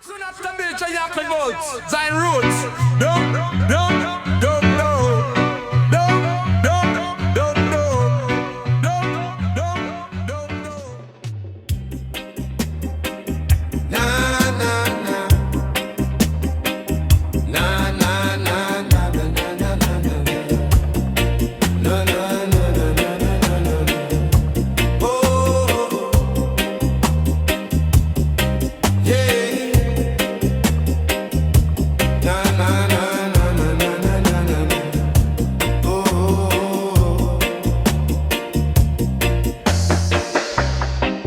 Soon after Bill Chant votes, Zion Roots. Don't know.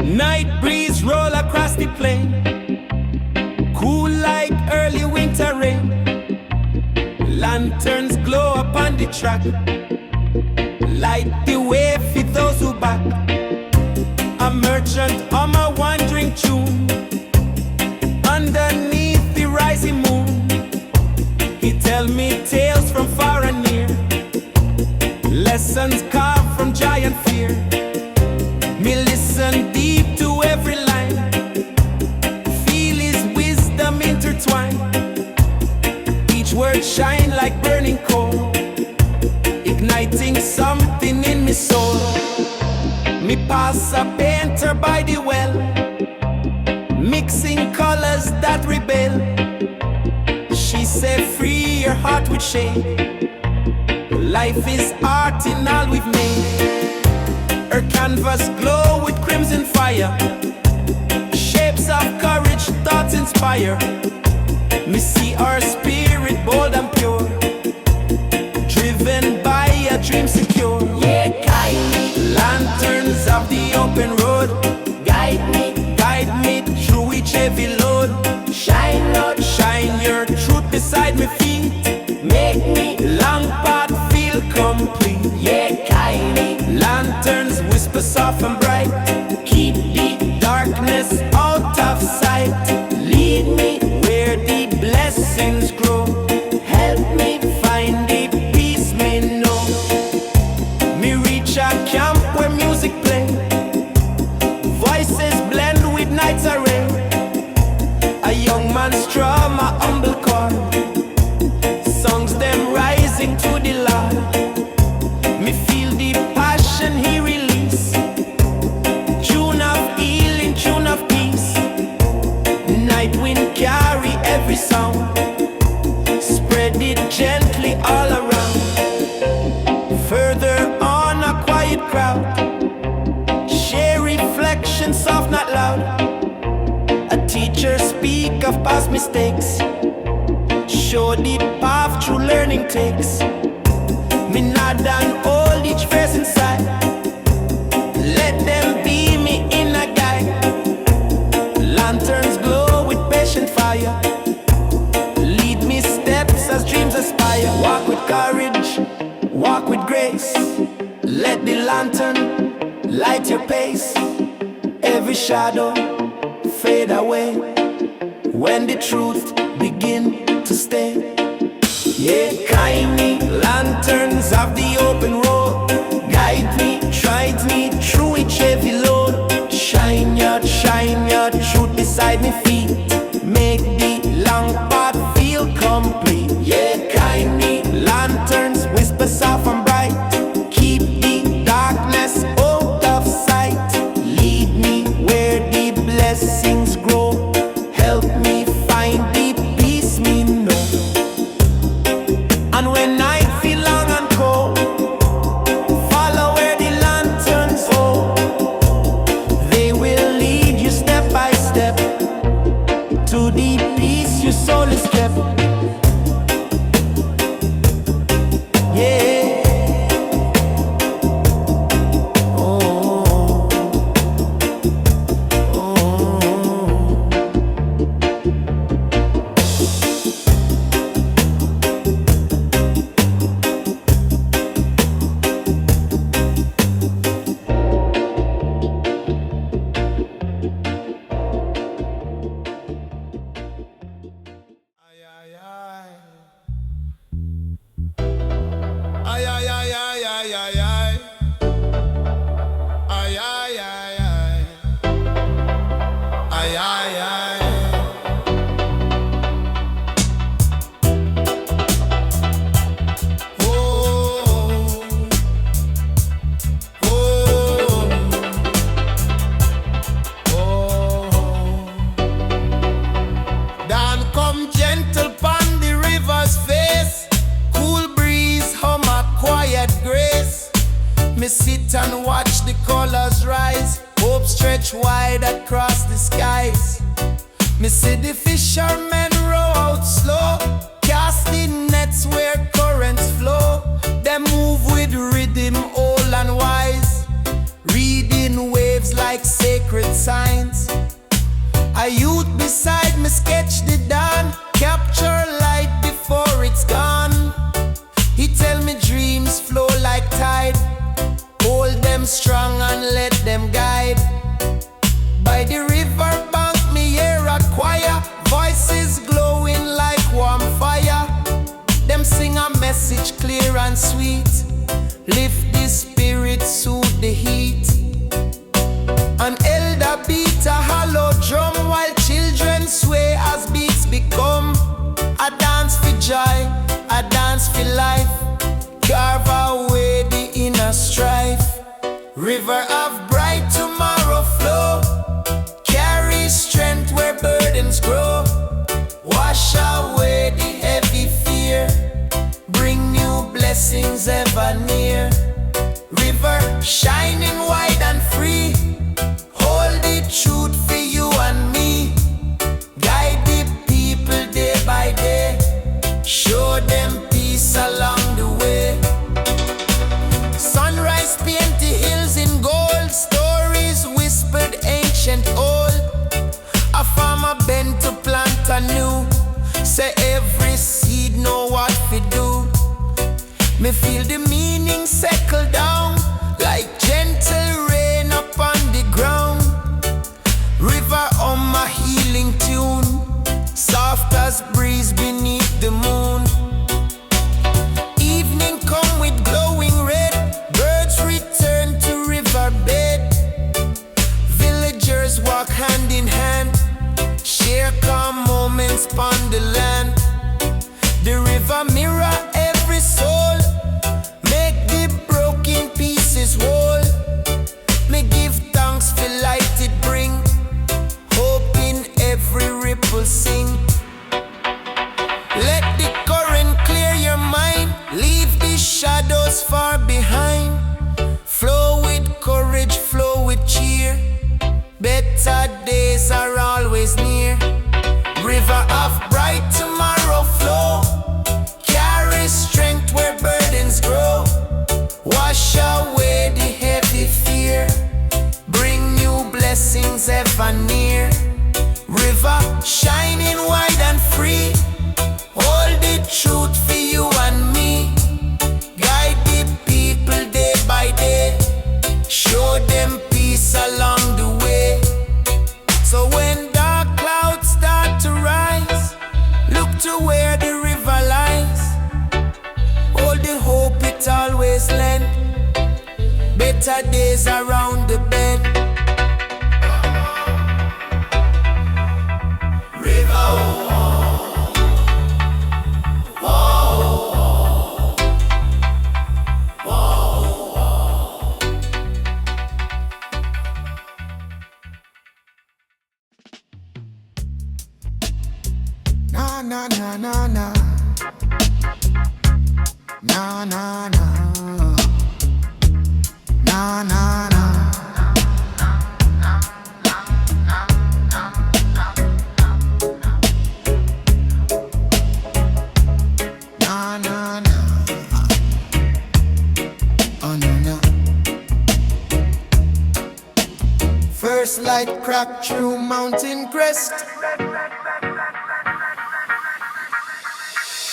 Night breeze roll across the plain, cool like early winter rain. Lanterns glow upon the track, light the way for those who back. A merchant on a wandering tune, underneath the rising moon. He tell me tales from far and near, lessons carved from giant fear. Me listen deep to every line, feel his wisdom intertwined. Each word shine like burning coal, igniting something in me soul. Me pass a painter by the well, mixing colors that rebel. She said free your heart with shade, life is art in all we've made. Her canvas glow with crimson fire, shapes of courage, thoughts inspire. Me see our spirit bold and pure, driven by a dream secure. Yeah, guide me. Lanterns of the open road, guide me through each heavy load. Shine, Lord, shine your truth beside me feet, make me long path feel complete. Yeah, guide me. Lanterns whisper soft and bright, keep the darkness out of sight. Lead me where the blessings grow, help me find the peace me know. Me reach a camp where music play, voices blend with night's array. A young man strum a humble chord, songs them rising to the Lord. Me feel the passion he release, tune of healing, tune of peace. Night wind carry every sound, spread it gently all around. Further on a quiet crowd, share reflection soft not loud. A teacher speak of past mistakes, show the path through learning takes. Me nod and hold each verse inside, let them be me in a guide. Lanterns glow with patient fire, lead me steps as dreams aspire. Walk with courage, walk with grace, let the lantern light your pace. Every shadow fade away when the truth begin to stay. Yeah, guide me. Lanterns of the open road, guide me through each heavy load. Shine your truth beside me feet, make the long path feel complete. Yeah, guide me. Lanterns whisper soft and bright, keep the darkness out of sight. Lead me where the blessings grow, help me find the peace me know. And when I feel long and cold, follow where the lanterns go. They will lead you step by step to the peace your soul is kept. Yeah. Oh. stretch wide across the skies. Me see the fishermen row out slow, casting nets where currents flow. Them move with rhythm, old and wise, reading waves like sacred signs. A youth beside me sketch the dawn, capture light before it's gone. He tell me dreams flow like tide, hold them strong and let them guide. By the river bank me hear a choir, voices glowing like warm fire. Them sing a message clear and sweet, lift the spirit, soothe the heat. An elder beat a hollow drum while children sway as beats become a dance for joy, a dance for life, carve away the inner strife. River of bright tomorrow flow, carry strength where burdens grow, wash away the heavy fear, bring new blessings ever near. River shining wide and free, hold the truth for you and me, guide the people day by day, show them peace along the way. Sunrise paint the hills in gold, stories whispered ancient old. A farmer bent to plant anew, say every seed know what to do. Me feel the meaning settle down like gentle rain upon the ground. River on my healing tune, soft as breeze beneath the moon. Evening come with glowing red, birds return to riverbed. Villagers walk hand in hand, share calm moments upon the land. The river mirror every soul, make the broken pieces whole. Me give thanks for light it bring, hope in every ripple sing. Let the current clear your mind, leave the shadows far behind. Flow with courage, flow with cheer, better days are always near. River of bright tomorrow flow, carry strength where burdens grow, wash away the heavy fear, bring new blessings ever near. River shining wide and free, hold the truth for you and me, guide the people day by day, show them peace along the way. So when dark clouds start to rise, look to where the river lies, hold the hope it always lend, better days around the bend. Na na na na na, na na na, na na na. Na na na, oh no no. First light crack through mountain crest,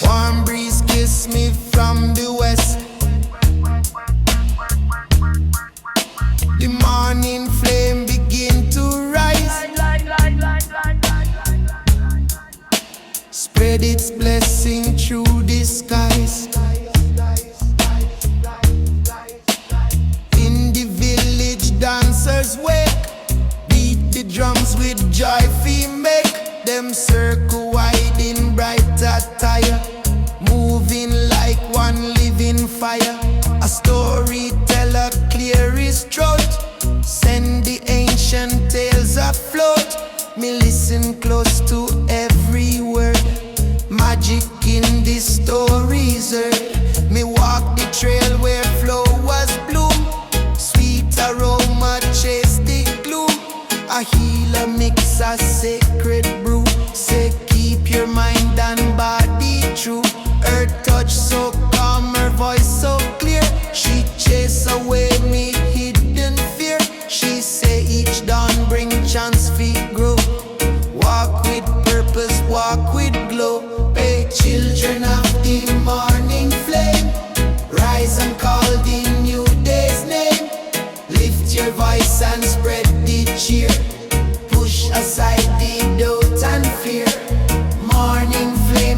warm breeze kiss me from the west. The morning flame begin to rise, spread its blessing through the skies. In the village dancers wake, beat the drums with joy we make. Them circle wide in bright attire, moving like one living fire. A storyteller clear his throat, send the ancient tales afloat. Me listen close to every word, magic in the stories heard. Me walk the trail where flowers bloom, sweet aroma chase the gloom.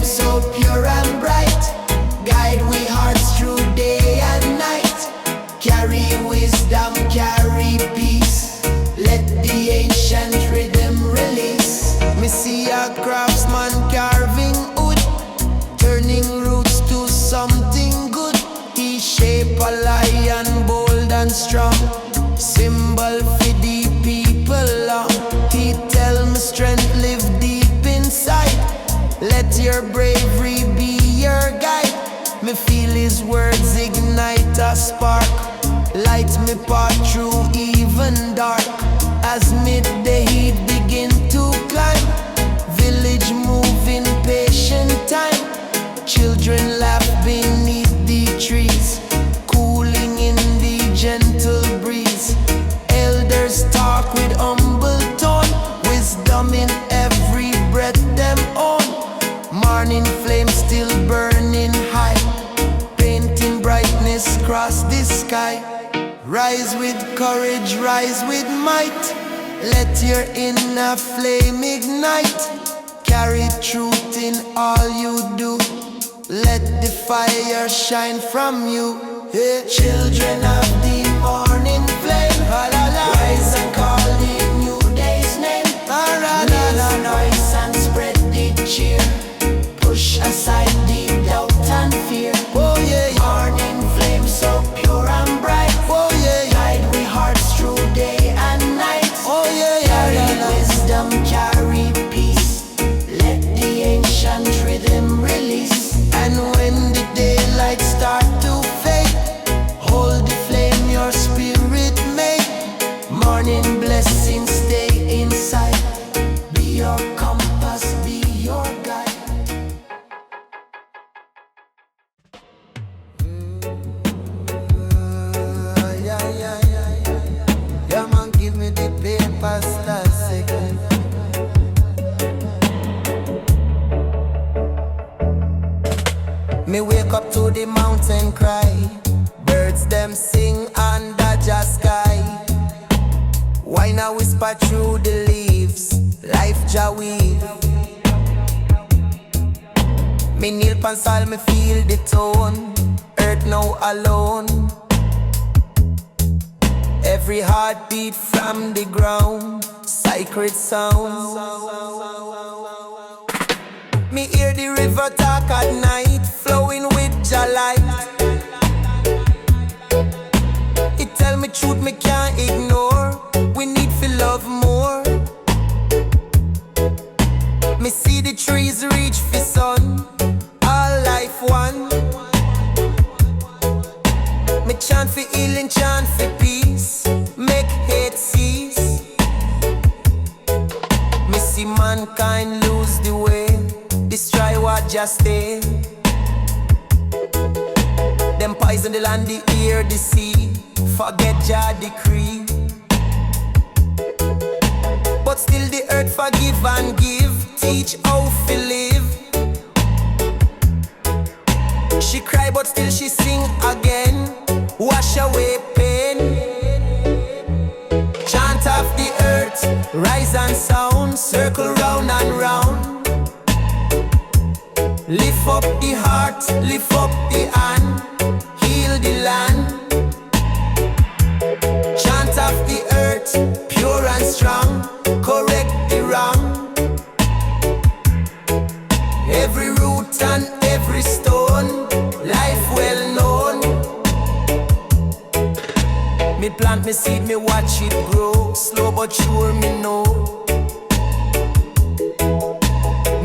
so pure and bright. Guide we hearts through day and night. Carry wisdom, carry peace. Let the ancient rhythm release. Me see a craftsman carving wood, turning roots to something good. He shape a lion bold and strong, symbol for the people long. He tell me strength live deep inside. Let your bravery be your guide. Me feel his words ignite a spark. Light me path through even dark. As midday heat begin to climb, village moving patient time. Children laugh beneath the trees, cooling in the gentle breeze. Elders talk with humble tone, wisdom in every breath them own. Morning flame still burning high, painting brightness across the sky. Rise with courage, rise with might. Let your inner flame ignite. Carry truth in all you do. Let the fire shine from you. Hey, children of the morning flame, rise and call the new day's name. Raise the voice and spread the cheer. Push aside the doubt and fear. Oh yeah, morning flame so pure and bright. Oh yeah, guide we hearts through day and night. Oh yeah, carry wisdom, carry peace. Let the ancient rhythm release. And when the daylight start to fade, hold the flame your spirit made. Morning blessings stay inside. Be your compass, be your guide. Yeah, man, give me the paper, star second. Me wake up to the mountain cry. Birds them sing under the sky. Why now whisper through the leaves? Life ja weave. Me kneel pan sal, me feel the tone. Earth now alone. Every heartbeat from the ground, sacred sound. Me hear the river talk at night, flowing with Jah light. It tell me truth me can't ignore. We need to love more. Me see the trees reach for sun, all life one. Me chant for healing, chant for peace, make hate cease. Me see mankind lose the way, destroy what just stay. Them poison the land, the air, the sea, forget Jah decree. But still the earth forgive and give, teach how to live. She cry but still she sing again, wash away pain. Chant of the earth, rise and sound, circle round and round. Lift up the heart, lift up the hand, heal the land. Chant of the earth, pure and strong, correct the wrong. Every root and every stone, life well known. Me plant me seed, me watch it grow, slow but sure me know.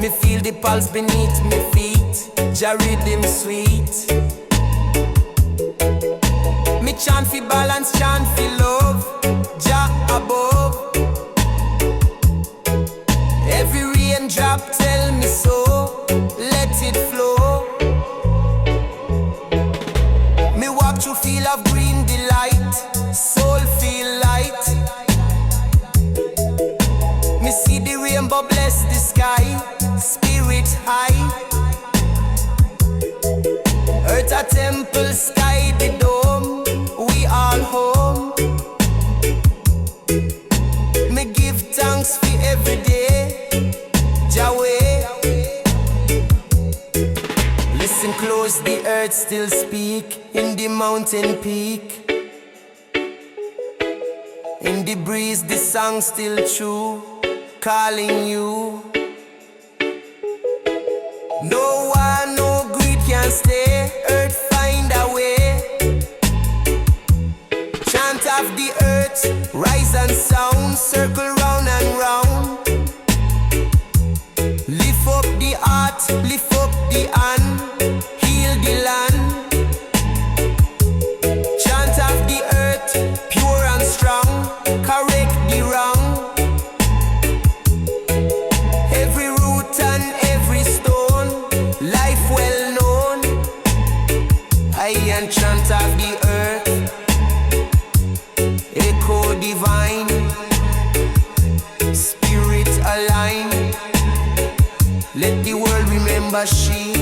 Me feel the pulse beneath me feet, Jah rhythm sweet. Me chant fi balance, chant fi love, Jah above. Every raindrop tell me so, let it flow. Me walk through field of green delight, soul feel light. Me see the rainbow bless the sky, spirit high. Earth a temple, sky the dome, we all home. Me give thanks for every day, Yahweh. forest, the earth still speak. In the mountain peak, in the breeze, the song still true, calling you. No one, no greed can stay. Earth find a way. Chant of the earth, rise and sound, circle round and round. Lift up the heart, lift up the hand, heal the land. Chant of the earth, pure and strong, correct the wrong. Every root and every stone, life well known. I and chant of the earth, echo divine, spirit align. Let the world remember she,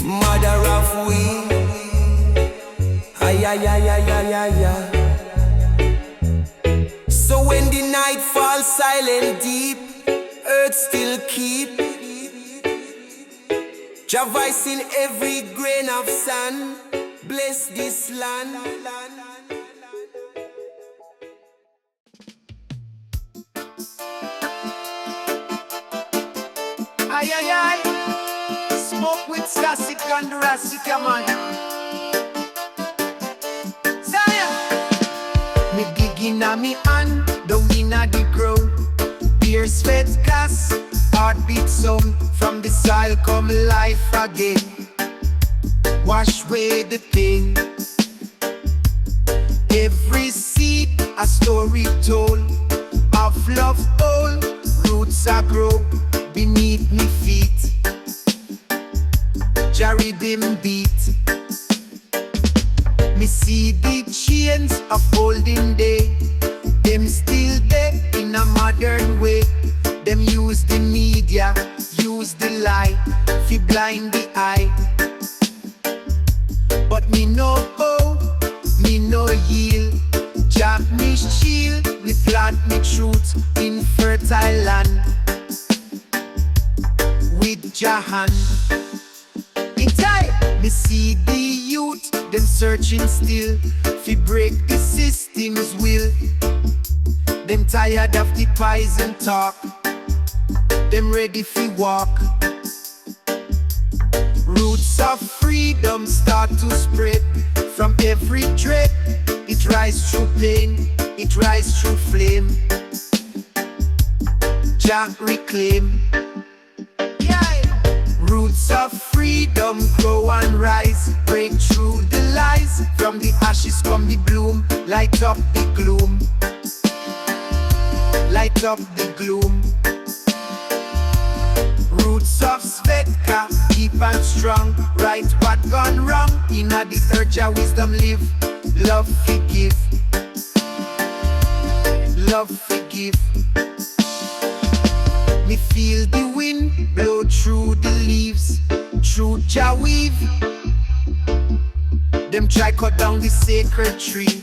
mother of we. Ay, ay, ay, ay, ay, ay, ay. So when the night falls silent deep, earth still keep Jah voice in every grain of sand. Bless this land. Ay, ay, ay. Smoke with Sassy and Rasika, man. Zion. Me digging a me hand, down inna the ground. Beer sweat gas, heartbeat sound. From the soil come life again. Wash away the pain. Every seed a story told. Of love all, roots are grow beneath me feet. Jah rhythm beat. Me see the chains of olden day. Them still there in a modern way. Them use the media, use the lie, fi blind the eye. But me no bow, me no yield. Jah me shield, me plant me truth in fertile land. With Jah hand, in time, me see the youth, them searching still, fi break the system's will. Them tired of the poison talk, them ready fi walk. Roots of freedom start to spread. From every dread, it rise through pain, it rise through flame. Jah reclaim. Roots of freedom grow and rise. Break through the lies. From the ashes come the bloom. Light up the gloom. Light up the gloom. Roots of Svetka, keep and strong. Right what gone wrong. Inna the earth Jah wisdom live. Love forgive. Love forgive. Me feel the wind blow through the leaves. Through Jah weave. Them try cut down the sacred tree,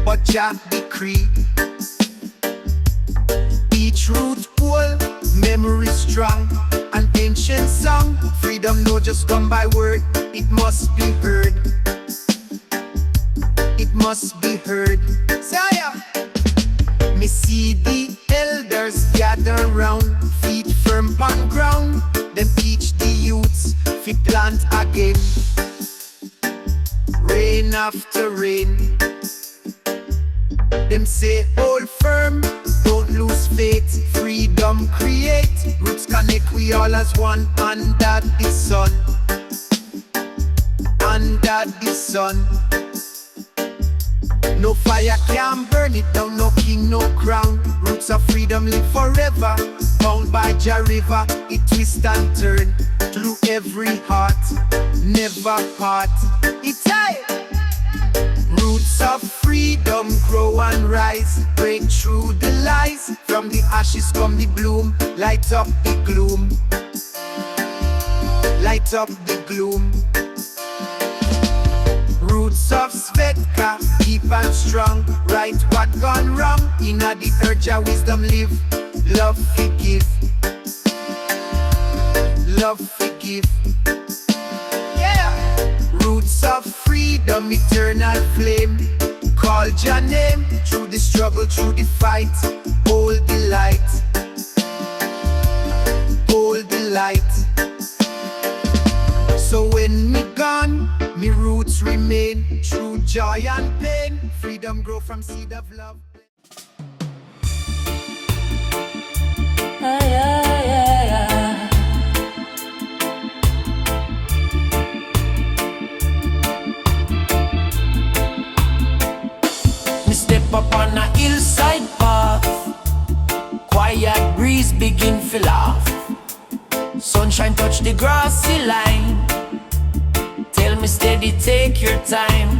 but Jah decree. Each root whole, memory strong. An ancient song. Freedom no just come by word. It must be heard. It must be heard. Saya. Me see the elders gather round. Feet firm on ground. Them teach the youths fi plant again. Rain after rain. Them say hold firm, don't lose faith. Freedom create. Roots connect we all as one. Under the sun. Under the sun. No fire can burn it down, no king, no crown. Roots of freedom live forever. Bound by Jah river, it twist and turn through every heart, never part. It's high. Roots of freedom grow and rise. Break through the lies. From the ashes come the bloom. Light up the gloom. Light up the gloom. Roots of Svetka, keep and strong. Right what gone wrong. Inna the earth Jah wisdom live. Love forgive. Love forgive. flame. Called your name through the struggle, through the fight. Hold the light, hold the light. So when me gone, me roots remain. Through joy and pain, freedom grow from seed of love. Me step up on a hillside path, quiet breeze begin to laugh. Sunshine touch the grassy line, tell me steady take your time.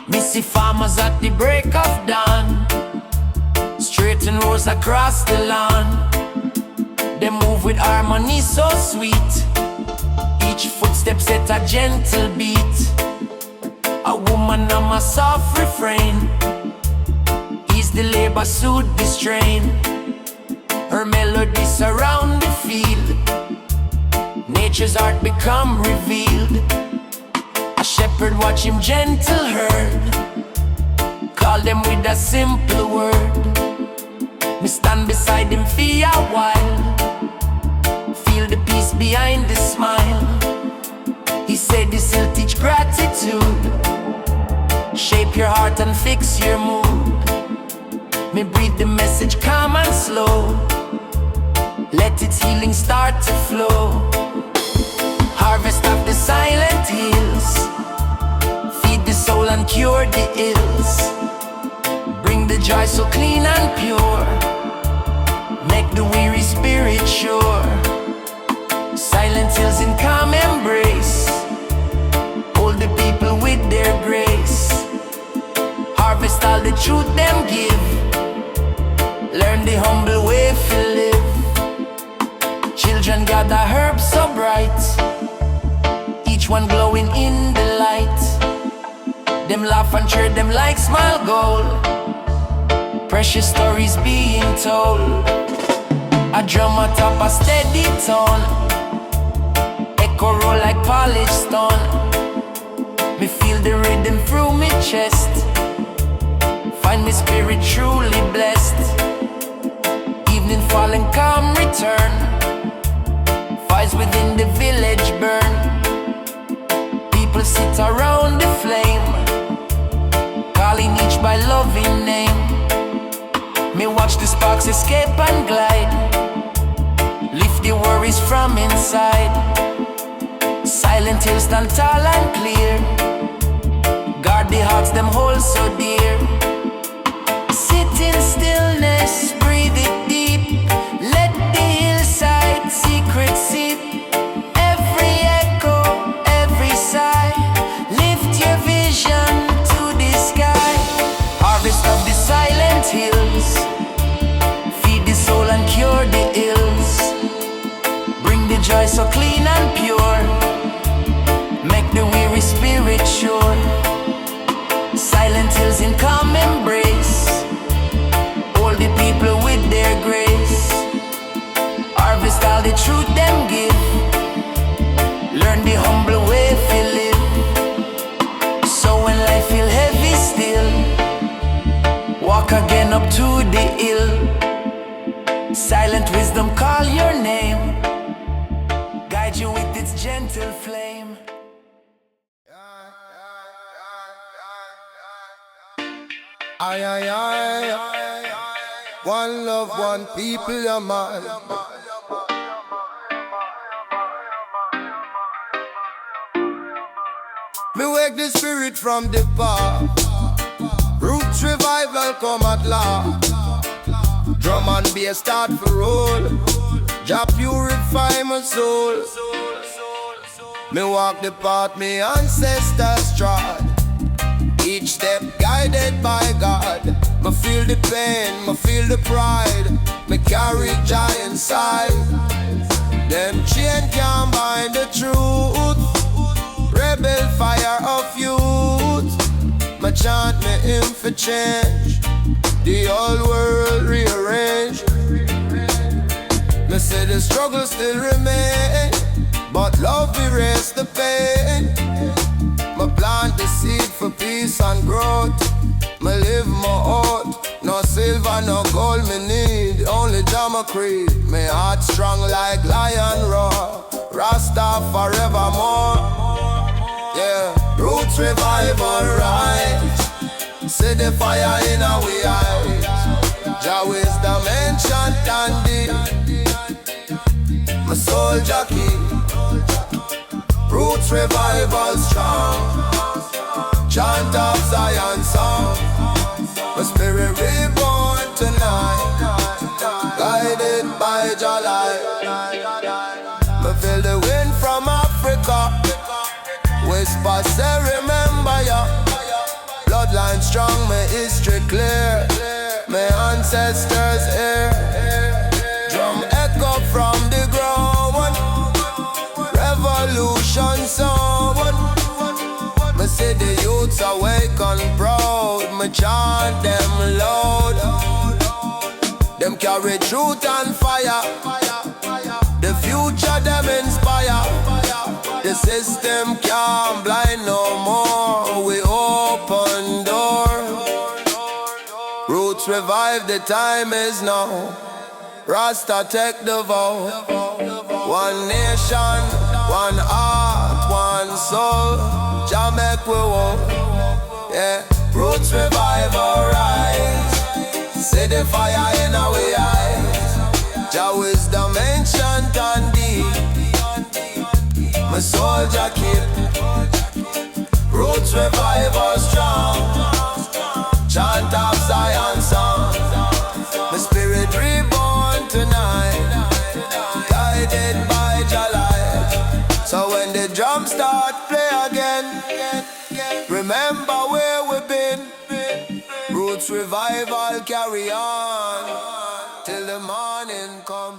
Me see farmers at the break of dawn, straighten rows across the lawn. They move with harmony so sweet, each footstep set a gentle beat. A woman on my soft refrain, ease the labor, soothe the strain. Her melody surround the field, nature's art become revealed. A shepherd watch him gentle herd, call them with a simple word. Me stand beside him for a while, feel the peace behind the smile. He said this will teach gratitude, shape your heart and fix your mood. Me breathe the message calm and slow, let its healing start to flow. Harvest of the silent hills, feed the soul and cure the ills. Bring the joy so clean and pure, make the weary spirit sure. Silent hills in calm embrace, hold the people with their grace. Harvest all the truth them give, learn the humble way to live. Children gather herbs so bright, each one glowing in the light. Them laugh and cheer them like smile gold, precious stories being told. A drum atop a steady tone, echo roll like polished stone. Me feel the rhythm through me chest, find me spirit truly blessed. Evening fall and calm return, fires within the village burn. People sit around the flame, calling each by loving name. Me watch the sparks escape and glide, lift the worries from inside. Silent hills stand tall and clear, guard the hearts them hold so dear. Sit in stillness, breathe it deep, let the hillside secret sip. Every echo, every sigh, lift your vision to the sky. Harvest of the silent hills, feed the soul and cure the ills. Bring the joy so clean and pure, make the weary spirit sure. Silent hills in calm embrace, hold the people with their grace. Harvest all the truth them give, learn the humble way to live. So when life feel heavy still, walk again up to the hill. Silent wisdom call your name, guide you with its gentle flame. Aye, aye, aye. One love, one people, a man. Me wake the spirit from the past, roots revival come at last. Drum and bass start for roll, Jah purify my soul. Me walk the path me ancestors trod, each step guided by God. Me feel the pain, me feel the pride, me carry joy inside. Them chain can't bind the truth, rebel fire of youth. Me chant me hymn for change, the whole world rearrange. Me say the struggle still remain, but love erase the pain. My plant the seed for peace and growth. Me live my oath. No silver, no gold me need. Only Jama creed. Me heart strong like lion roar. Rasta forevermore. Yeah, roots revival rise. See the fire in our eyes. Jah wisdom and chant and deed. My soul jockey. Roots revival strong. Chant of Zion song. My spirit reborn tonight. Guided by Jah light. Me feel the wind from Africa. Whisper say remember ya. Bloodline strong, my history clear. My ancestors here. Drum echo from the ground. Revolution sound. Me see the youths awake and proud. Me chant them loud. Them carry truth and fire. The future them inspire. The system can't blind no more. We open door. Roots revive, the time is now. Rasta take the vow. One nation, one heart, one soul. Jah make we walk. Yeah, roots revive, alright. See the fire in our eyes. Jah wisdom ancient and deep. My soldier keep. Roots revival strong. Chant of Zion song. My spirit reborn tonight. Guided by Jah light. So when the drums start play again, remember where we've been. Roots revival carry on till the morning come.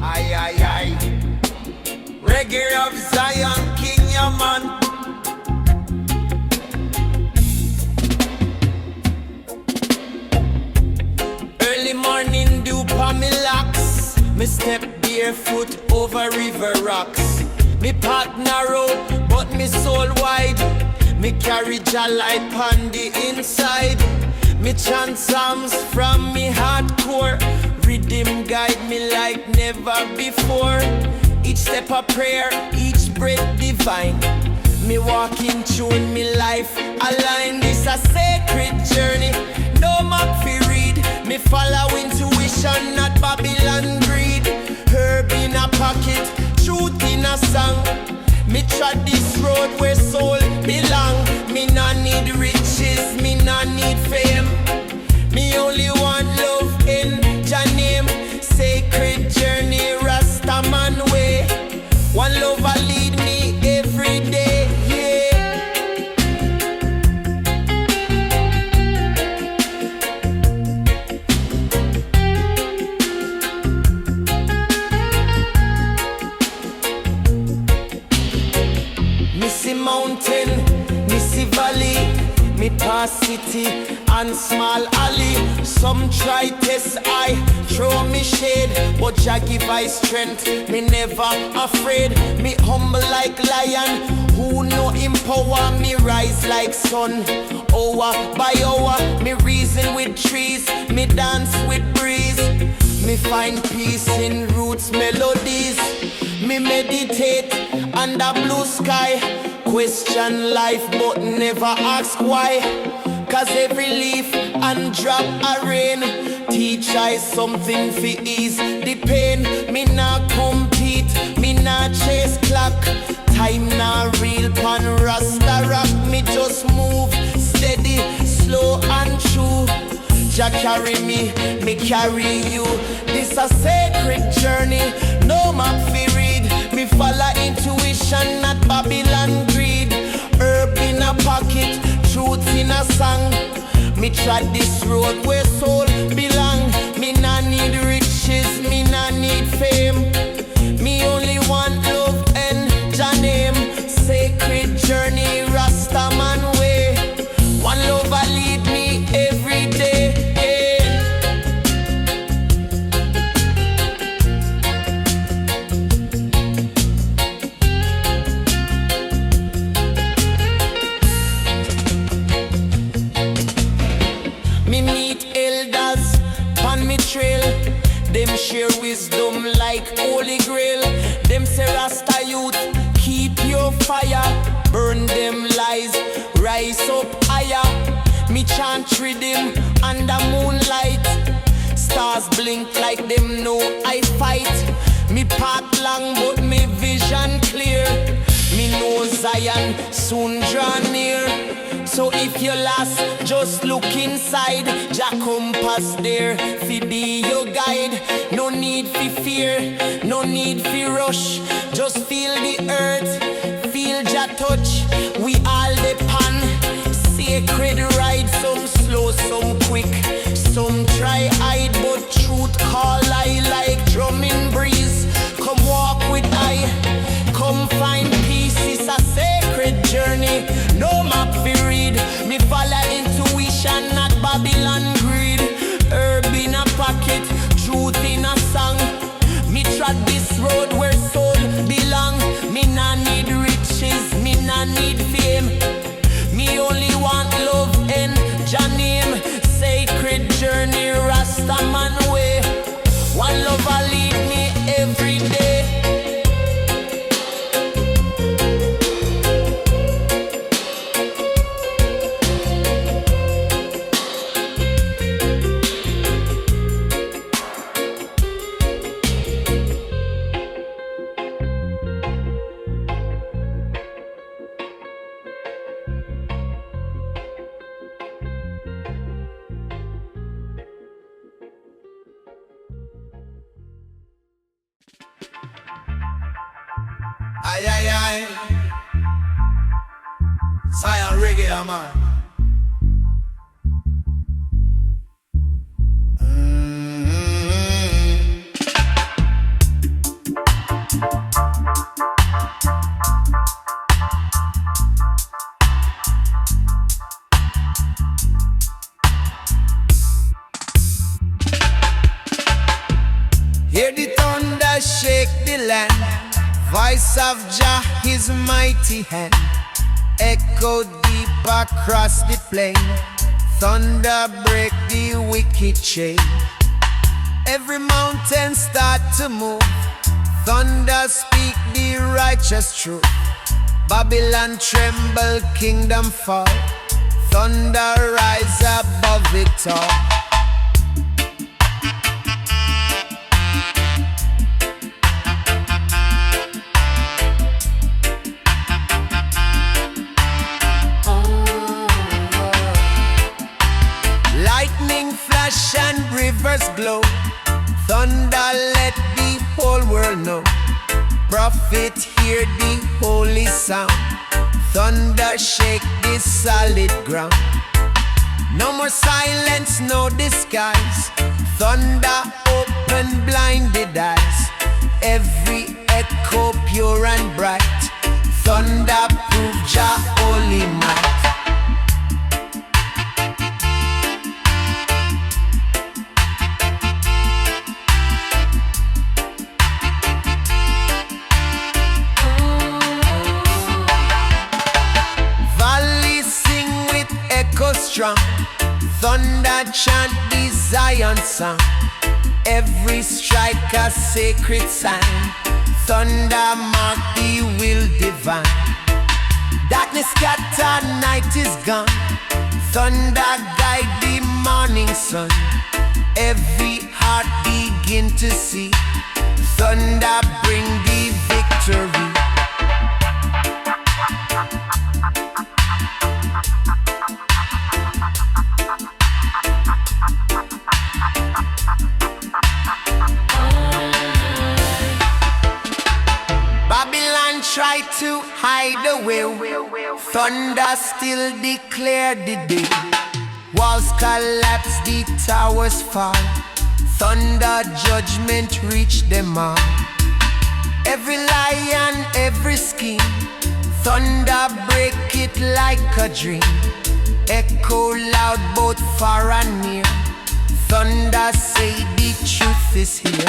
Aye, aye, aye. Reggae of Zion, King, yeah, man. Early morning dew pa me locks. Me step barefoot over river rocks. Me path narrow, but me soul wide. Me carry Jah light pon the inside. Me chant psalms from me hardcore. Rhythm guide me like never before. Each step a prayer, each breath divine. Me walk in tune, me life align. This a sacred journey, no map fi read. Me follow intuition, not Babylon greed. Herb in a pocket, truth in a song. Me trod this road where soul belong. Me nah need riches, me nah need fame. Me only want love in Jah name. Sacred journey, Rasta man way. One love a lead me every day, yeah. Missy mountain, Missy valley. Me pass city and small alley. Some try test I throw me shade, but Jah give I strength. Me never afraid. Me humble like lion. Who know him power? Me rise like sun. Hour by hour, me reason with trees. Me dance with breeze. Me find peace in roots melodies. Me meditate under blue sky. Question life but never ask why. Cause every leaf and drop of rain teach I something for ease the pain. Me nah compete, me nah chase clock. Time nah real pan Rasta rock. Me just move steady, slow and true. Jah carry me, me carry you. This a sacred journey, no map fi read. Me follow intuition, not Babylon greed. Herb in a pocket, truth in a song. Me trod this road where soul belong. Me nah need riches, me nah need fame. Me only want love and Jah name. Sacred journey, Rasta man way. One love a lead me every day, yeah. share wisdom like Holy Grail. Them say Rasta youth, keep your fire, burn them lies, rise up higher. Me chant rhythm under moonlight, stars blink like them know I fight. Me path long but me vision clear. Me know Zion soon draw near. So if you're lost, just look inside. Jah compass there, fi be your guide. No need fi fear, no need fi rush. Just feel the earth, feel Jah touch. We all depend. Sacred ride, some slow, some quick. Some try hide, but truth call I like drumming breeze. Come walk with I, come find peace. It's a sacred journey, no map fi read. Me follow intuition, not Babylon greed. Herb in a pocket, truth in a song. Me trod this road where soul belong. Me nah need riches, me nah need fame. Me only want love and Jah name. Sacred journey, Rasta man way. One love will lead me every day. Aye, aye, aye. Zion Reggae, man. Hear the thunder shake the land. Voice of Jah, his mighty hand, echo deep across the plain. Thunder break the wicked chain. Every mountain start to move. Thunder speak the righteous truth. Babylon tremble, kingdom fall. Thunder rise above it all. Flash and rivers glow. Thunder let the whole world know. Prophet hear the holy sound. Thunder shake the solid ground. No more silence, no disguise. Thunder open blinded eyes. Every echo pure and bright. Thunder prove Jah holy might. Strong. Thunder chant the Zion song. Every strike a sacred sign. Thunder mark the will divine. Darkness scatter, night is gone. Thunder guide the morning sun. Every heart begin to see. Thunder bring the victory. Try to hide away. Thunder still declare the day. Walls collapse, the towers fall. Thunder judgment reach them all. Every lie and every scheme. Thunder break it like a dream. Echo loud both far and near. Thunder say the truth is here.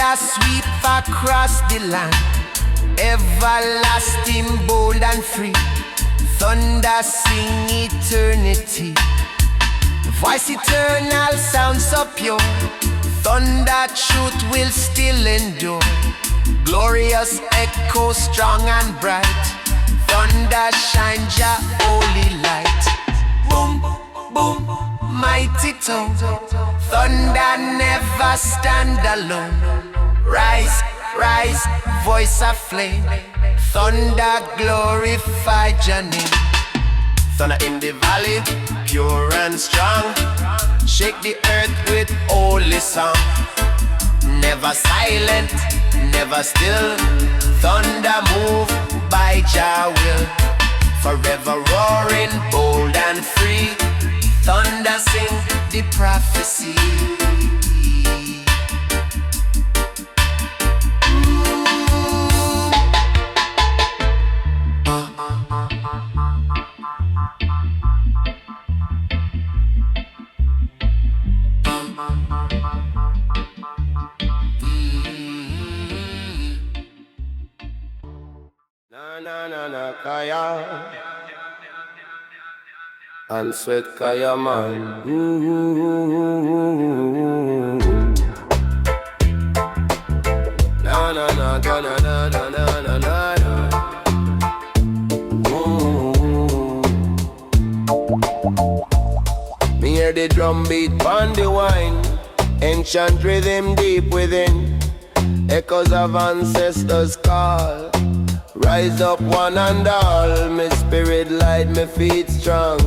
thunder sweep across the land, everlasting, bold and free. Thunder sing eternity, voice eternal, sound so pure. Thunder truth will still endure, glorious echo strong and bright. Thunder shine your holy light. Boom, boom, mighty tone. Thunder never stand alone. Rise, rise, voice of flame. Thunder glorify your name. Thunder in the valley, pure and strong. Shake the earth with holy song. Never silent, never still. Thunder move by Jah will. Forever roaring, bold and free. Thunder sing the prophecy. Na kaya and sweat kaya man. Na na na na na na na na na. Me hear the drum beat on the wine, ancient rhythm deep within, echoes of ancestors call. Rise up one and all, my spirit light, my feet strong.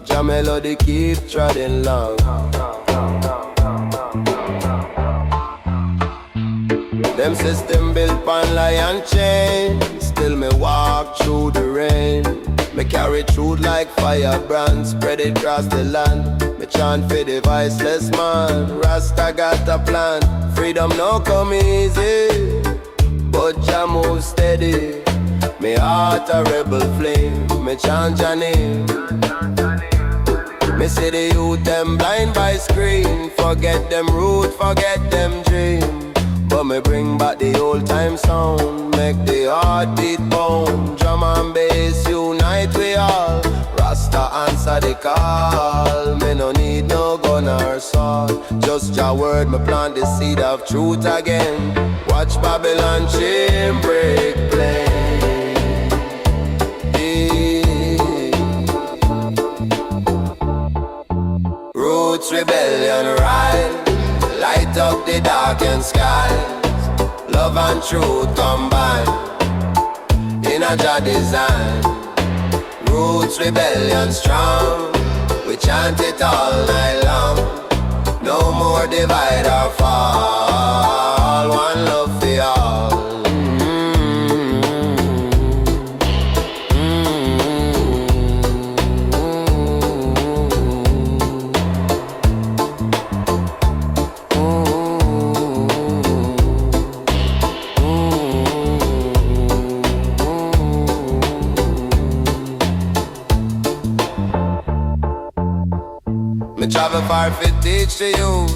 Jah melody keep trotting long. Them system built on lion chain, still me walk through the rain. Me carry truth like firebrand, spread it across the land. Me chant for the voiceless man, Rasta got a plan. Freedom no come easy, but Jah move steady. Me heart a rebel flame, me chant your name. Me see the youth them blind by screen, forget them root, forget them dream. But me bring back the old time sound, make the heart beat bound. Drum and bass unite we all, Rasta answer the call. Me no need no gun or sword, just your word, me plant the seed of truth again. Watch Babylon chain break plain. Roots rebellion rise, light up the darkened skies. Love and truth combine in a Jah design. Roots rebellion strong, we chant it all night long. No more divide or fall, one love for all. Travel far to teach the youth,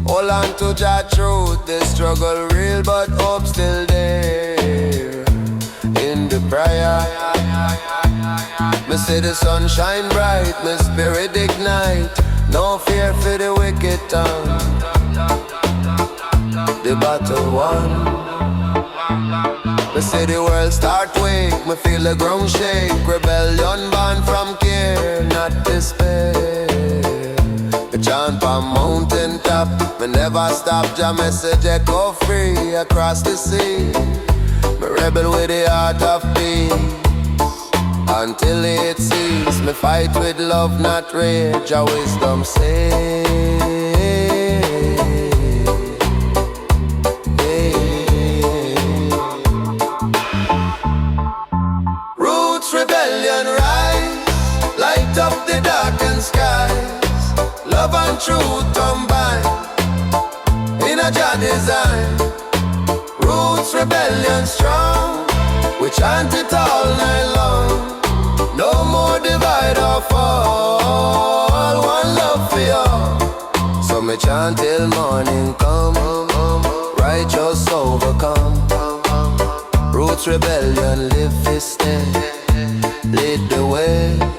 hold on to Jah truth. The struggle real but hope still there. In the prayer, me see the sun shine bright, my spirit ignite. No fear for the wicked tongue. The battle won. Me see the world start wake, me feel the ground shake. Rebellion born from care, not despair. Chant on mountain top, me never stop. Jah message echo free across the sea. Me rebel with the heart of peace until it cease. Me fight with love, not rage. Jah wisdom say. Roots rebellion rise, light up the darkened skies. Love and truth combine in a Jah design. Roots rebellion strong, we chant it all night long. No more divide or fall, one love for all. So me chant till morning come, righteous overcome. Roots rebellion live this stay. Lead the way.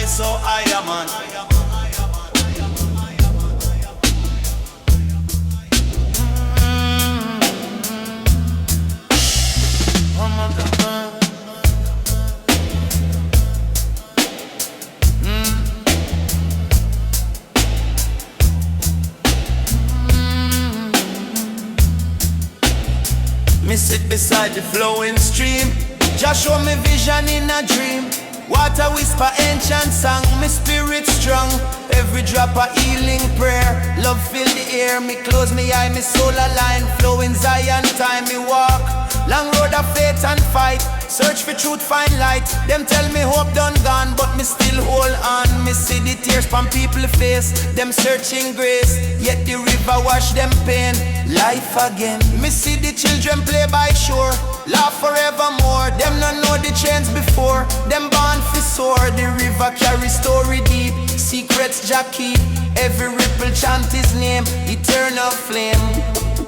so higher, man. Me sit beside the flowing stream. Just show me vision in a dream. Water whisper ancient song. Me spirit strong. Every drop a healing prayer. Love fill the air. Me close me eye, me soul align. Flowing Zion time me walk. Long road of faith and fight. Search for truth, find light. Them tell me hope done gone, but me still hold on. Me see the tears from people face. Them searching grace, yet the river wash them pain. Life again. Me see the children play by shore. Laugh forevermore. Them not know the chains before. Them born for soar. The river carry story deep. Secrets Jah keep. Every ripple chant his name. Eternal flame.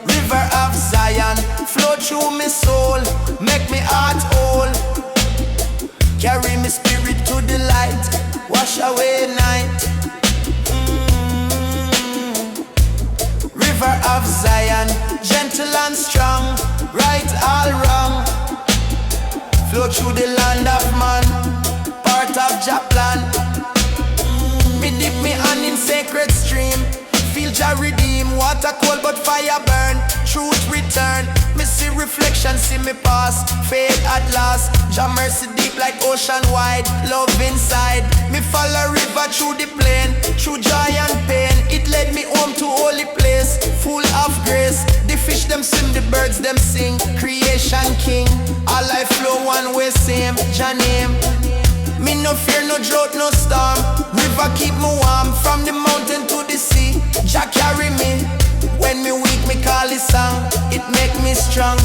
River of Zion, flow through me soul, make me heart whole. Carry me spirit to the light, wash away night. River of Zion, gentle and strong, right all wrong. Flow through the land of man, part of Jah plan. Me dip me hand in sacred stream. Feel Jah redeem, water cold but fire burn. Truth return, me see reflection, see me pass. Fade at last, Jah mercy deep like ocean wide. Love inside, me follow river through the plain. Through joy and pain, it led me home to holy place. Full of grace, the fish them swim, the birds them sing. Creation king, all life flow one way same. Jah name. Me no fear, no drought, no storm. River keep me warm, from the mountain to the sea. Jah carry me. When me weak, me call his song. It make me strong.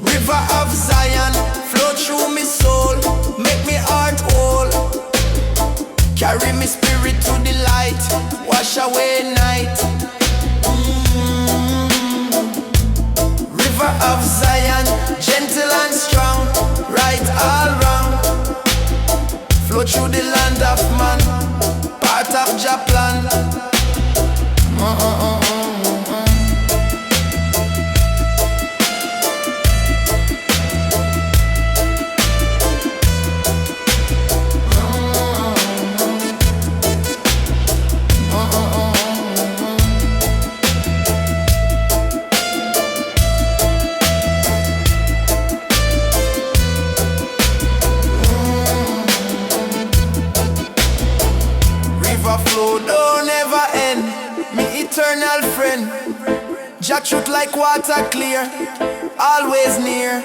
River of Zion, flow through me soul, make me heart whole. Carry me spirit to the light, wash away night. River of Zion, gentle and strong, right all wrong. Flow through the land of man, part of Jah plan. Flow don't ever end, me eternal friend. Jah truth like water clear, always near.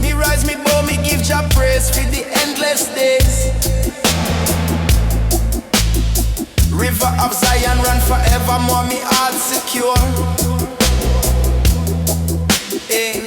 Me rise, me bow, me give Jah praise for the endless days. River of Zion run forevermore, me heart secure. Hey.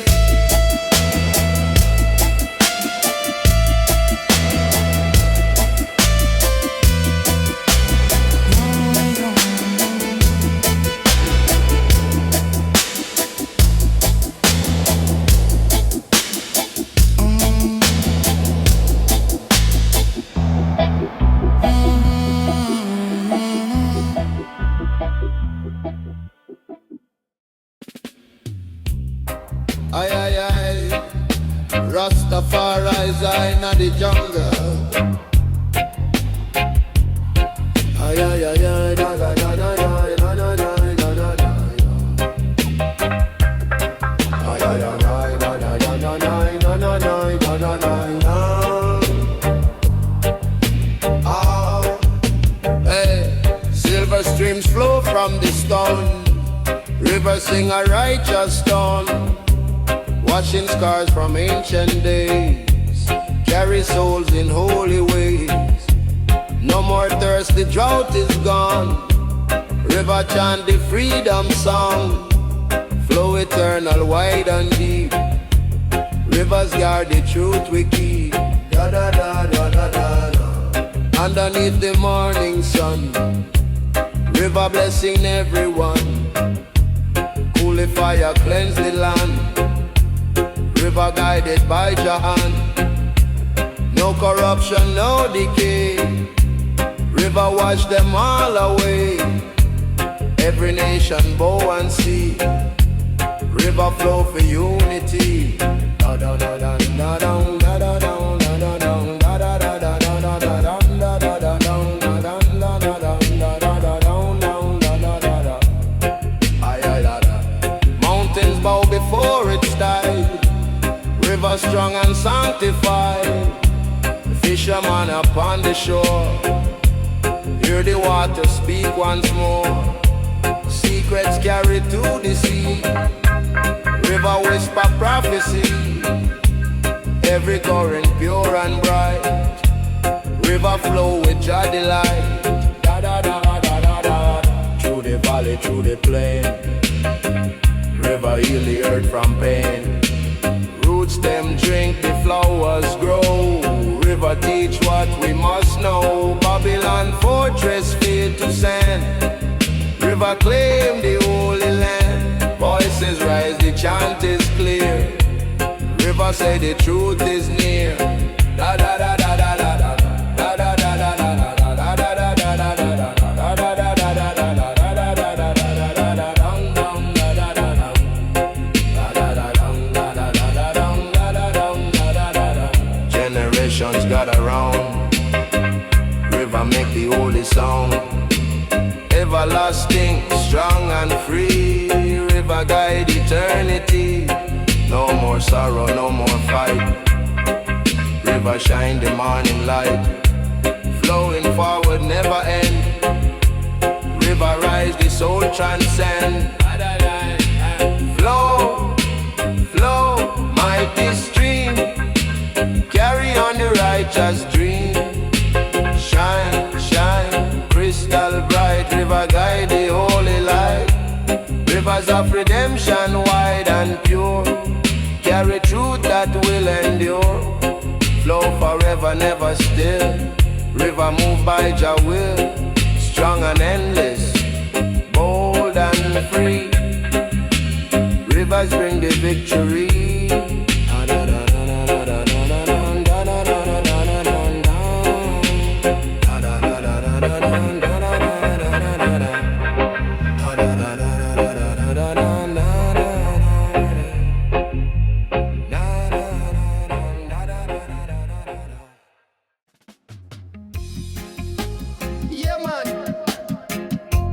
Aye, aye, aye. Rastafari's in the jungle. Aye, aye, aye, aye, da, da, da, da, da, da, da, da, da, da, da. Aye, aye, aye, aye, da, da, da, da, da, da, da, da, da, da, da. Ah, hey, silver streams flow from the stone. Rivers sing a righteous tone. Washing scars from ancient days, carry souls in holy ways. No more thirst, the drought is gone. River chant the freedom song. Flow eternal, wide and deep. Rivers guard the truth we keep. Da da da da da da da. Underneath the morning sun, River blessing everyone. Holy fire cleanse the land. River guided by Jah hand. No corruption, no decay. River wash them all away. Every nation bow and see. River flow for unity. Da da da da da da da da da. Mountains bow before its tide. River strong and sanctified. Fisherman upon the shore. Hear the water speak once more. Secrets carried to the sea. River whisper prophecy. Every current pure and bright. River flow with Jah delight. Da da da da da da. Through the valley, through the plain. River heal the earth from pain. Roots them drink, the flowers grow. River teach what we must know. Babylon fortress fade to sand. River claim the holy land. Voices rise, the chant is clear. River say the truth is near. Da da da da da da da. Da da da da da da. Da da da da da da. Da da da da da da. Da da da da da da. Down down da da da da. Da da da down da da da da down da da down da da da da. Generations gather round. River make the holy sound. Everlasting, strong and free. River guide eternity. No more sorrow, no more fight. River shine the morning light. Flowing forward, never end. River rise, the soul transcend. Flow, flow, mighty stream. Carry on the righteous dream. Shine, shine, crystal bright. River guide the holy light. Rivers of redemption wide and pure. Carry truth that will endure. Flow forever, never still. River move by Jah will. Strong and endless, bold and free. Rivers bring the victory. Yeah, man.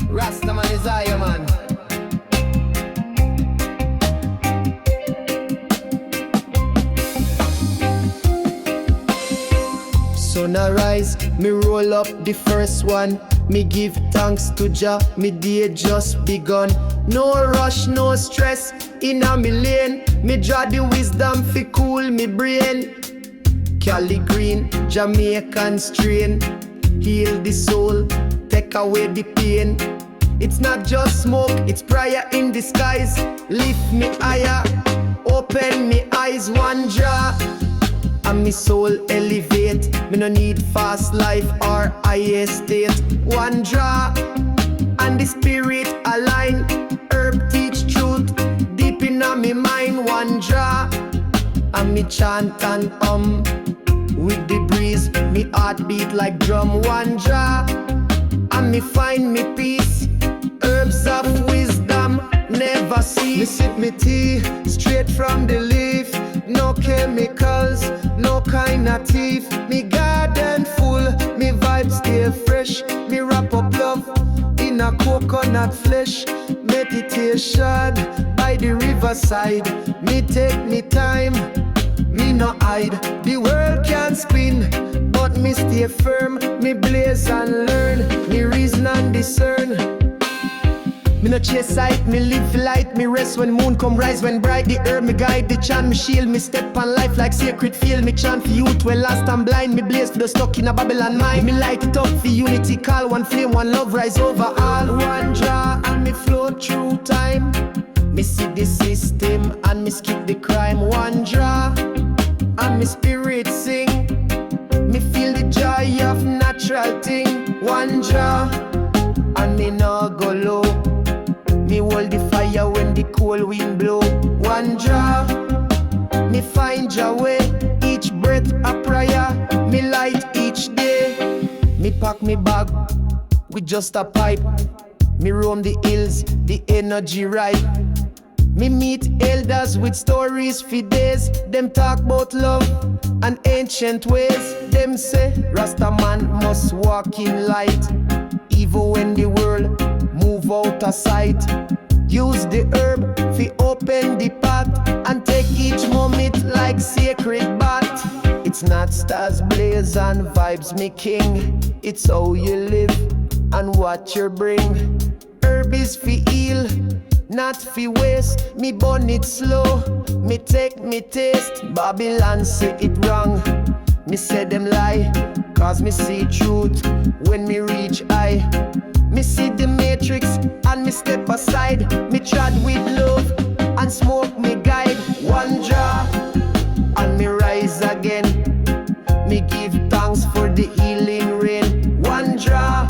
Rasta man is I, man. Sun arise, me roll up the first one. Me give thanks to Jah, me day just begun. No rush, no stress, inna me lane. Me draw the wisdom fi cool me brain. Cali green, Jamaican strain. Heal the soul, take away the pain. It's not just smoke, it's prayer in disguise. Lift me higher, open me eyes, one draw. And me soul elevate. Me no need fast life or high state. One draw, and the spirit align. Herb teach truth, deep inna me mind. One draw, and me chant and with the breeze, me heart beat like drum. One draw, and me find me peace. Herbs of wisdom, never see. Me sip me tea, straight from the leaf. No chemicals, no kind of thief. Me garden full, me vibes stay fresh. Me wrap up love in a coconut flesh. Meditation by the riverside. Me take me time, me no hide. The world can spin, but me stay firm. Me blaze and learn, me reason and discern. Me no chase sight, me live for light. Me rest when moon come rise, when bright the herb me guide. The chant me shield, me step on life like sacred field. Me chant for youth when last I'm blind. Me blaze for the stuck in a Babylon mind. Me light it up for unity, call one flame, one love rise over all. One draw and me flow through time. Me see the system and me skip the crime. One draw and me spirit sing. Me feel the joy of natural thing. One draw and and me no go low. Me hold the fire when the cold wind blow. One draw, me find your way. Each breath a prayer, me light each day. Me pack me bag with just a pipe. Me roam the hills, the energy right. Me meet elders with stories for days. Them talk about love and ancient ways. Them say Rasta man must walk in light, even when the world move out of sight. Use the herb fi open the path, and take each moment like sacred bath. It's not stars blaze and vibes me king. It's how you live and what you bring. Herb is fi heal, not fi waste. Me burn it slow, me take me taste. Babylon say it wrong, me say them lie, cause me see truth when me reach high. Me see the matrix and me step aside. Me trod with love and smoke me guide. One draw and me rise again. Me give thanks for the healing rain. One draw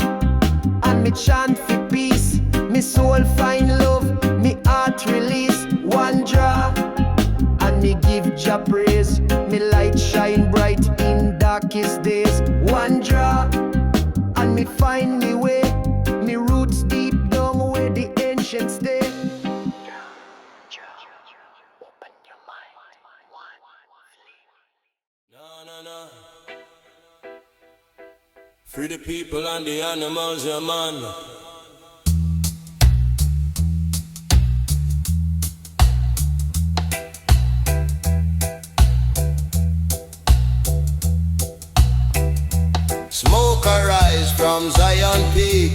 and me chant for peace. Me soul find love, me heart release. One draw and me give Jah praise. Me light shine bright in darkest days. One draw and me find me way. Me roots deep down where the ancients stay. Open your mind. No. Free the people and the animals, yeah, man. Smoke arise from Zion Peak.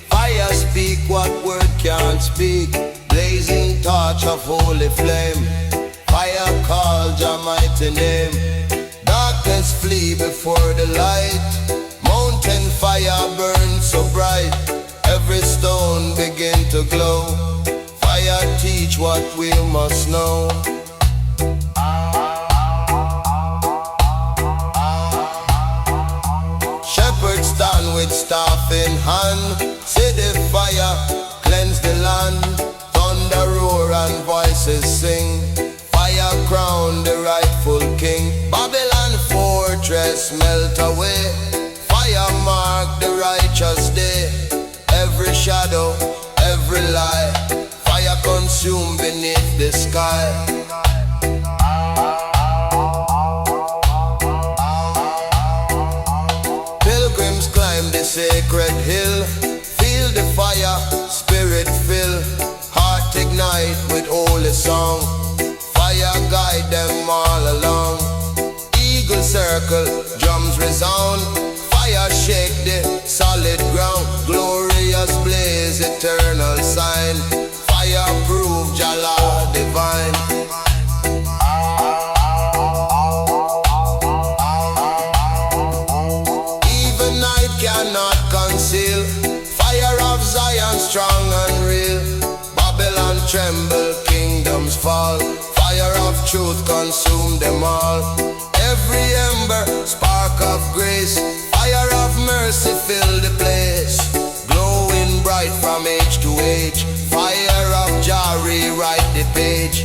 Fire speak what word can't speak. Blazing torch of holy flame. Fire call Jah mighty name. Darkness flee before the light. Mountain fire burn so bright. Every stone begin to glow. Fire teach what we must know. Shepherds stand with staff in hand. See the fire cleanse the land. Thunder roar and voices sing. Fire crown the rightful king. Babylon fortress melt away. Fire mark the righteous day. Every shadow, every lie. Fire consume beneath the sky. Pilgrims climb the sacred hill. Feel the fire, spirit fill. Heart ignite with holy song. Fire guide them all along. Eagle circle, drums resound. Fire shake the solid ground. Glorious blaze, eternal sign. Fire prove Jah divine. Even night cannot conceal. Fire of Zion strong and real. Babylon tremble, kingdoms fall. Fire of truth consume them all. Every ember, spark of grace. Fire of mercy fill the place. Glowing bright from age to age. Fire of Jah rewrite the page.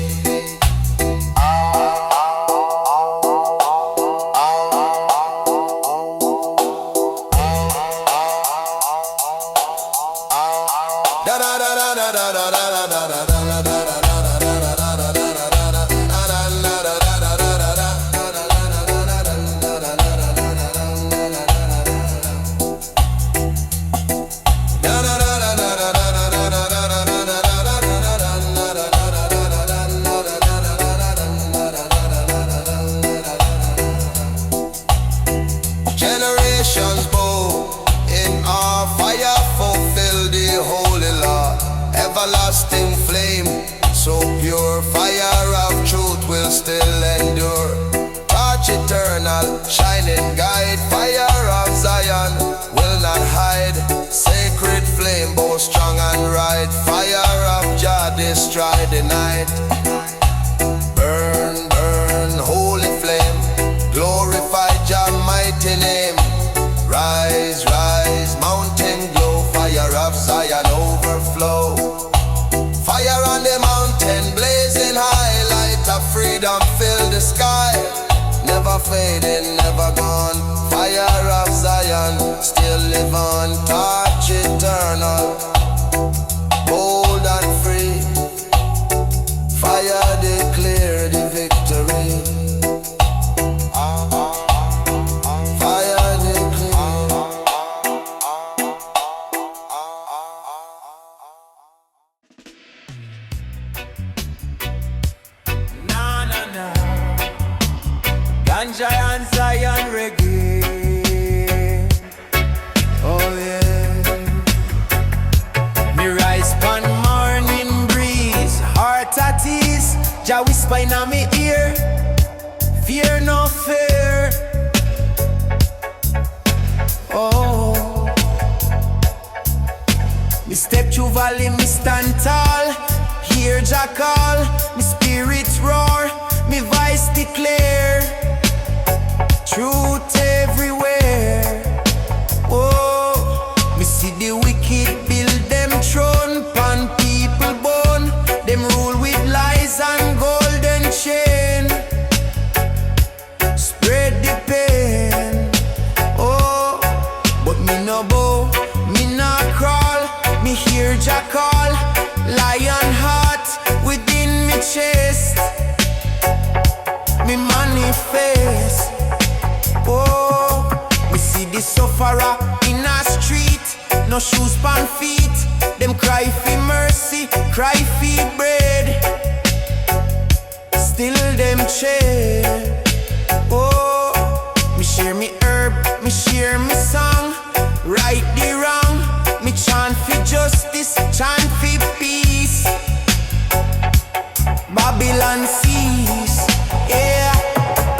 Generations bow in our fire, fulfill the holy law. Everlasting flame, so pure. Fire of truth will still endure. Torch eternal, shining guide. Fire of Zion will not hide. Sacred flame, both strong and right. Fire of Jah destroy the night. Burn, burn, holy flame. Glorify Jah mighty name. Rise, rise, mountain glow. Fire of Zion in me ear. Fear no fear. Oh, me step through valley, me stand tall. Hear Jah call, me spirit roar, me voice declare. Truth everywhere. Oh, me see the wicked build them throne pan people bone. Them rule with lies and golden chain. Spread the pain. Oh, but me no bow, me no crawl. Me hear Jah call, lion heart within me chest. Me manifest. Oh, me see the sufferer in a street, no shoes pan feet. Them cry for mercy, cry for bread. Still them chain. Oh, me share me herb, me share me song. Right the wrong, me chant for justice, chant for peace. Babylon cease. Yeah,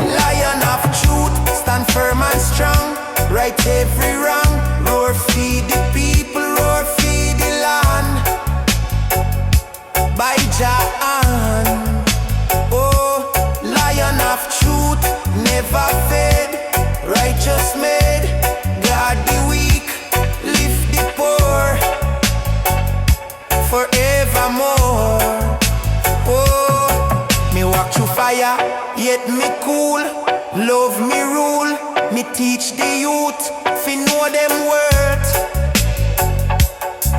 lion of truth, stand firm and strong. Right every wrong, roar feed the people, roar feed the land. By Jah hand. Oh, lion of truth, never fade. Righteous made, guard the weak, lift the poor. Forevermore. Oh, me walk through fire, yet me cool. Love me rule, me teach the youth, fi know them worth.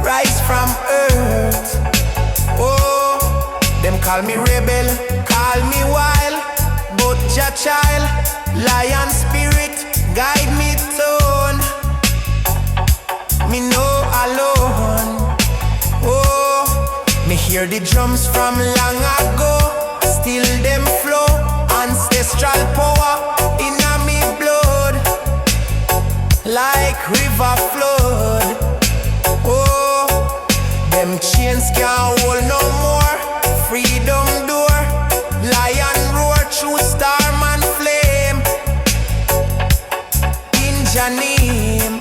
Rise from earth. Oh, them call me rebel, call me wild, but Jah child, lion spirit, guide me tone. Me no alone. Oh, me hear the drums from long ago, still them flow. Ancestral power in me blood, like river flood. Oh, them chains can't hold no more. Freedom door, lion roar through storm and flame. In Jah name.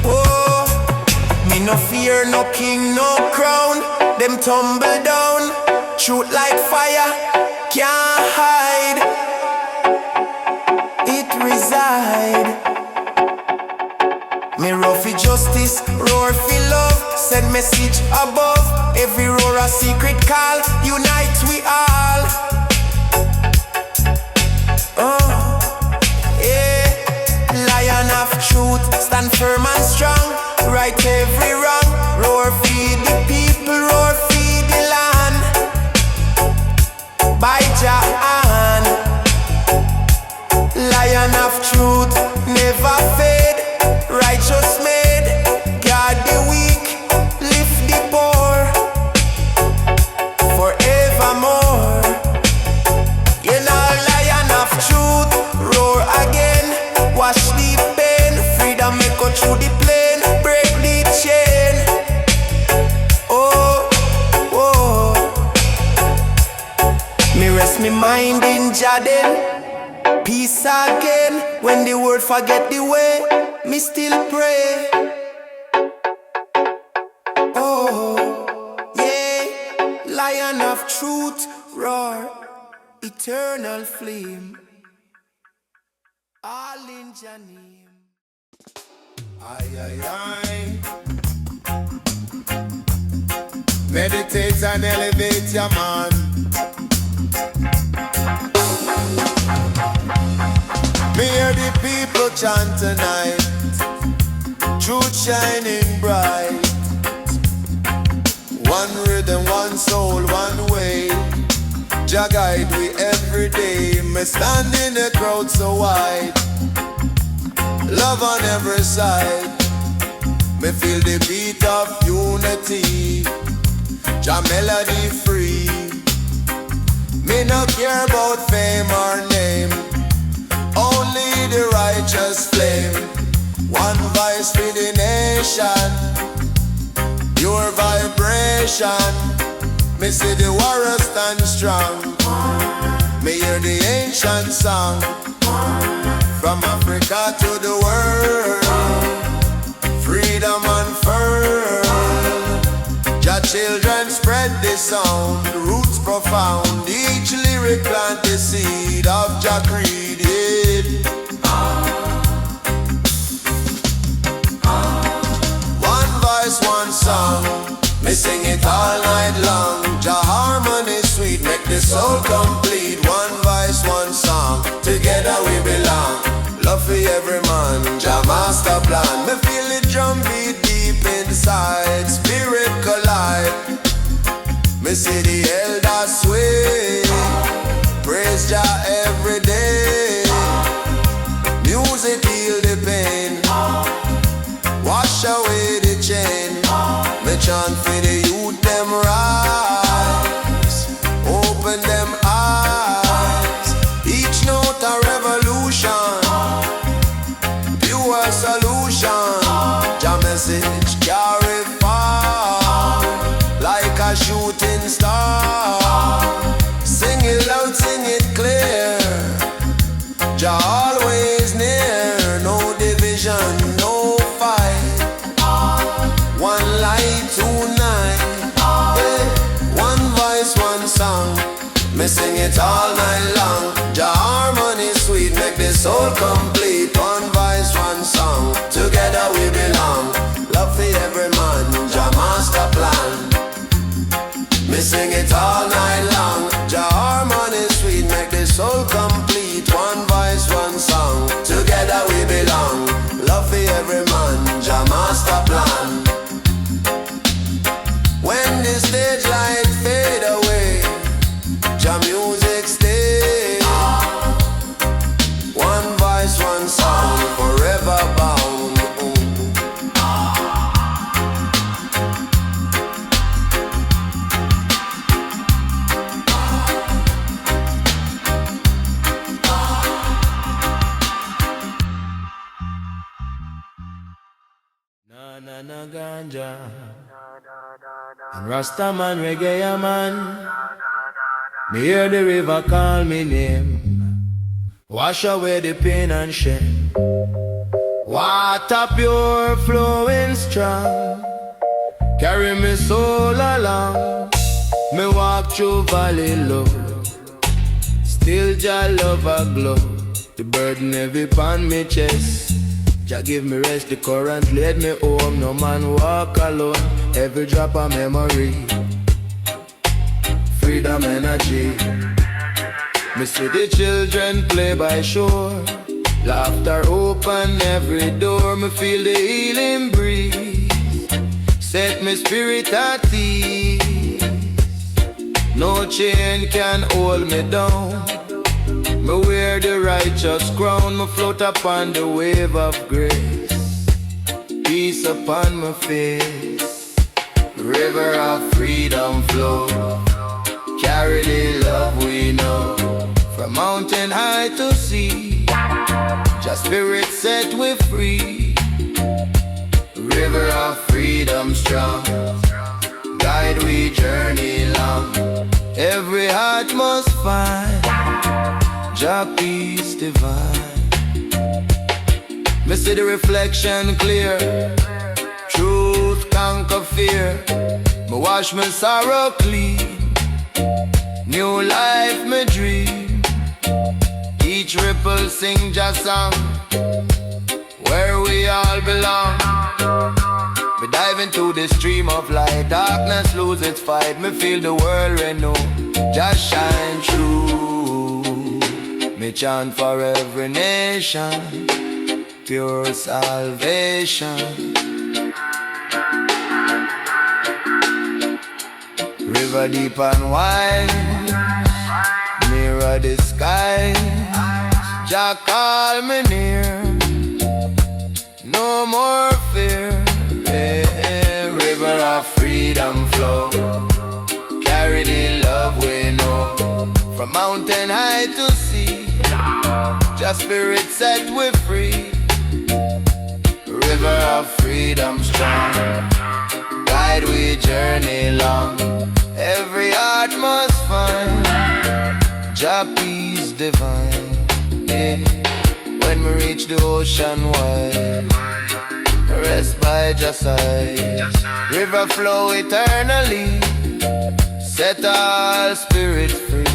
Oh, me no fear no king, no crown. Them tumble down, truth like fire, can't hide. It reside. Me roar for justice, roar for love. Send message above. Every roar a secret call. Unite we all. Oh, yeah. Lion of truth, stand firm and strong. Right every wrong. Roar feed the people, roar feed the land. By Jah hand. Lion of truth, never fade. Righteous made, guard the weak, lift the poor. Forevermore. You know, lion of truth, roar again. Wash the pain, freedom make go through the plain. Break the chain. Oh, oh. Me rest me mind in Jordan. Peace again. When the world forget the way, me still pray. Oh, yeah. Lion of truth, roar. Eternal flame. All in Jah name. Aye, aye, aye. Meditate and elevate your man. Me hear the people chant tonight. Truth shining bright. One rhythm, one soul, one way. Jah guide we every day. Me stand in the crowd so wide. Love on every side. Me feel the beat of unity. Jah melody free. Me no care about fame or name. Only the righteous flame. One voice for the nation. Your vibration. Me see the warrior stand strong. Me hear the ancient song. From Africa to the world, freedom unfurled. Jah children spread the sound, roots profound. Each lyric plant the seed of Jah creed. One voice, one song, me sing it all night long. Jah harmony sweet, make the soul complete. One voice, one song, together we belong. Love for every man, Jah master plan. Me feel the drum beat deep inside, spirit collide. Me see the elders sway, praise Jah every day. Music heal the pain, wash away the chain. Me chant for the youth them rise, open them eyes. Each note a revolution, pure solution. Jah message carry far, like a shooting star. Sing it loud, sing it clear. Jah always near, no division, no fight. One light tonight, hey. One voice, one song, me sing it all night long. Jah harmony sweet, make the soul complete. One voice, one song, together we belong. Love for every man, Jah master plan. Me sing it all night long. Jah harmony sweet, make the soul complete. One voice, one song, together we belong. Love for every man, Jah master plan. When the stage lights fade away, Jah music stays. One voice, one song, forever bound. Na na ganja, and Rasta man, reggae man. Me hear the river call me name, wash away the pain and shame. Water pure flowing strong, carry me soul along. Me walk through valley low, still Jah love a glow. The burden heavy upon me chest, Jah give me rest, the current led me home. No man walk alone, every drop of memory, freedom energy. Me see the children play by shore, laughter open every door. Me feel the healing breeze, set me spirit at ease. No chain can hold me down, me wear the righteous crown. Me float upon the wave of grace, peace upon my face. River of freedom flow, carry the love we know. From mountain high to sea, Just spirit set we free. River of freedom strong, guide we journey long. Every heart must find Jah peace divine. Me see the reflection clear, truth conquer fear. Me wash my sorrow clean, new life me dream. Each ripple sing Jah song, where we all belong. Me dive into the stream of light, darkness lose its fight. Me feel the world renew, just shine through. Me chant for every nation, pure salvation. River deep and wide, nearer the sky. Jah call me near, no more fear. River of freedom flow, carry the love we know. From mountain high to sea, Just spirit set we free. River of freedom strong, guide we journey long. Every heart must find Jah peace divine. Yeah. When we reach the ocean wide, rest by Jah side. River flow eternally, set all spirit free.